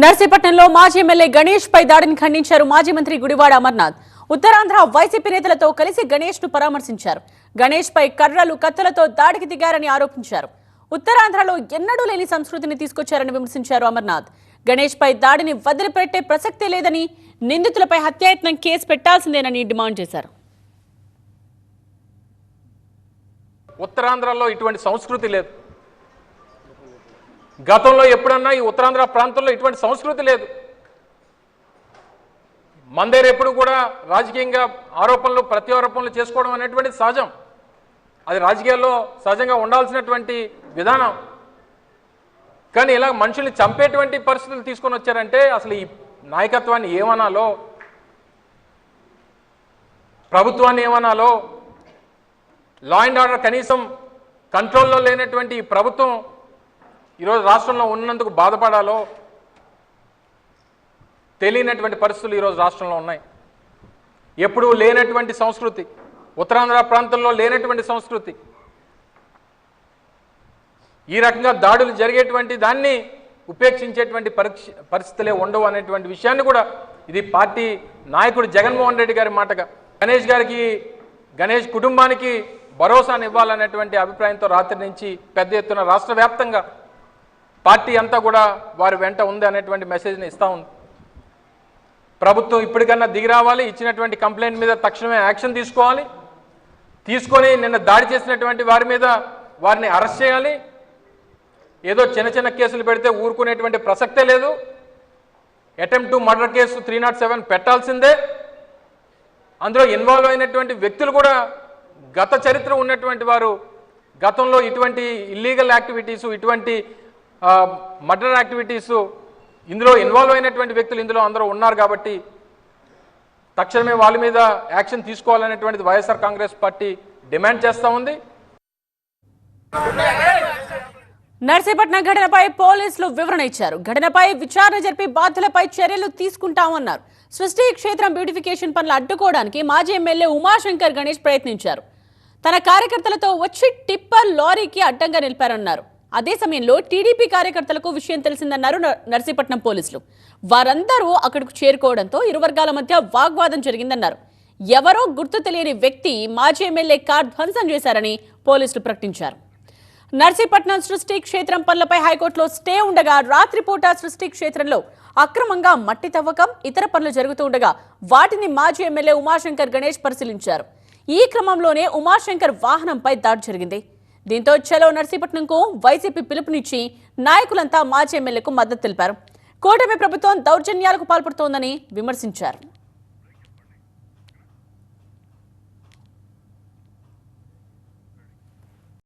నర్సీపట్నంలో మాజీ ఎమ్మెల్యే గణేష్ పై దాడిని ఖండించారు మాజీ మంత్రి గుడివాడ అమర్నాథ్. ఉత్తరాంధ్ర వైసీపీ నేతలతో కలిసి గణేష్ ను పరామర్శించారు. గణేష్ పై కర్రలు కత్తులతో దాడికి దిగారని ఆరోపించారు. ఉత్తరాంధ్రలో ఎన్నడూ లేని సంస్కృతిని తీసుకొచ్చారని విమర్శించారు అమర్నాథ్. గణేష్ పై దాడిని వదిలిపెట్టే ప్రసక్తే లేదని, నిందితులపై హత్యాయత్నం కేసు పెట్టాల్సిందేనని డిమాండ్ చేశారు. ఉత్తరాంధ్రలో ఇటువంటి సంస్కృతి లేదు. గతంలో ఎప్పుడన్నా ఈ ఉత్తరాంధ్ర ప్రాంతంలో ఇటువంటి సంస్కృతి లేదు. మందేరు ఎప్పుడు కూడా రాజకీయంగా ఆరోపణలు ప్రత్యారోపణలు చేసుకోవడం అనేటువంటి సహజం. అది రాజకీయాల్లో సహజంగా ఉండాల్సినటువంటి విధానం. కానీ ఇలా మనుషుల్ని చంపేటువంటి పరిస్థితులు తీసుకొని వచ్చారంటే అసలు ఈ నాయకత్వాన్ని ఏమనాలో, ప్రభుత్వాన్ని ఏమనాలో, లా అండ్ ఆర్డర్ కనీసం కంట్రోల్లో లేనటువంటి ఈ ప్రభుత్వం ఈరోజు రాష్ట్రంలో ఉన్నందుకు బాధపడాలో తెలియనటువంటి పరిస్థితులు ఈరోజు రాష్ట్రంలో ఉన్నాయి. ఎప్పుడూ లేనటువంటి సంస్కృతి, ఉత్తరాంధ్ర ప్రాంతంలో లేనటువంటి సంస్కృతి, ఈ రకంగా దాడులు జరిగేటువంటి దాన్ని ఉపేక్షించేటువంటి పరిస్థితులే ఉండవు అనేటువంటి విషయాన్ని కూడా ఇది పార్టీ నాయకుడు జగన్మోహన్ రెడ్డి గారి మాటగా గణేష్ గారికి, గణేష్ కుటుంబానికి భరోసాను ఇవ్వాలనేటువంటి అభిప్రాయంతో రాత్రి నుంచి పెద్ద ఎత్తున రాష్ట్ర వ్యాప్తంగా పార్టీ అంతా కూడా వారి వెంట ఉంది అనేటువంటి మెసేజ్ని ఇస్తూ ఉంది. ప్రభుత్వం ఇప్పటికన్నా దిగి రావాలి, ఇచ్చినటువంటి కంప్లైంట్ మీద తక్షణమే యాక్షన్ తీసుకోవాలి, తీసుకొని నిన్న దాడి చేసినటువంటి వారి మీద వారిని అరెస్ట్ చేయాలి. ఏదో చిన్న చిన్న కేసులు పెడితే ఊరుకునేటువంటి ప్రసక్తే లేదు. అటెంప్ట్ టు మర్డర్ కేసు 307 పెట్టాల్సిందే. అందులో ఇన్వాల్వ్ అయినటువంటి వ్యక్తులు కూడా గత చరిత్ర ఉన్నటువంటి వారు, గతంలో ఇటువంటి ఇల్లీగల్ యాక్టివిటీసు, ఇటువంటి మర్డర్ యాక్టివిటీసు ఇందులో ఇన్వాల్వ్ అయినటువంటి వ్యక్తులు ఇందులో అందరూ ఉన్నారు. కాబట్టి తక్షణమే వాళ్ళ మీద యాక్షన్ తీసుకోవాలనేటువంటిది వైఎస్ఆర్ కాంగ్రెస్ పార్టీ డిమాండ్ చేస్తూ ఉంది. నర్సీపట్నం ఘటనపై పోలీసులు వివరణ ఇచ్చారు. ఘటనపై విచారణ జరిపి బాధ్యులపై చర్యలు తీసుకుంటామన్నారు. సృష్టి క్షేత్రం బ్యూటిఫికేషన్ పనులు అడ్డుకోవడానికి మాజీ ఎమ్మెల్యే ఉమాశంకర్ గణేష్ ప్రయత్నించారు. తన కార్యకర్తలతో వచ్చి టిప్పర్ లారీకి అడ్డంగా నిలిపారన్నారు. అదే సమయంలో టీడీపీ కార్యకర్తలకు విషయం తెలిసిందన్నారు నర్సీపట్నం పోలీసులు. వారందరూ అక్కడికి చేరుకోవడంతో ఇరు వర్గాల మధ్య వాగ్వాదం జరిగిందన్నారు. ఎవరో గుర్తు తెలియని వ్యక్తి మాజీ ఎమ్మెల్యే కార్ ధ్వంసం చేశారని పోలీసులు ప్రకటించారు. నర్సీపట్నం సృష్టి క్షేత్రం పనులపై హైకోర్టులో స్టే ఉండగా రాత్రిపూట సృష్టి క్షేత్రంలో అక్రమంగా మట్టి తవ్వకం, ఇతర పనులు జరుగుతూ ఉండగా వాటిని మాజీ ఎమ్మెల్యే ఉమాశంకర్ గణేష్ పరిశీలించారు. ఈ క్రమంలోనే ఉమాశంకర్ వాహనంపై దాడి జరిగింది. దీంతో చలో నర్సీపట్నంకు వైసీపీ పిలుపునిచ్చి నాయకులంతా మాజీ ఎమ్మెల్యేకు మద్దతు తెలిపారు. కూటమి ప్రభుత్వం దౌర్జన్యాలకు పాల్పడుతోందని విమర్శించారు.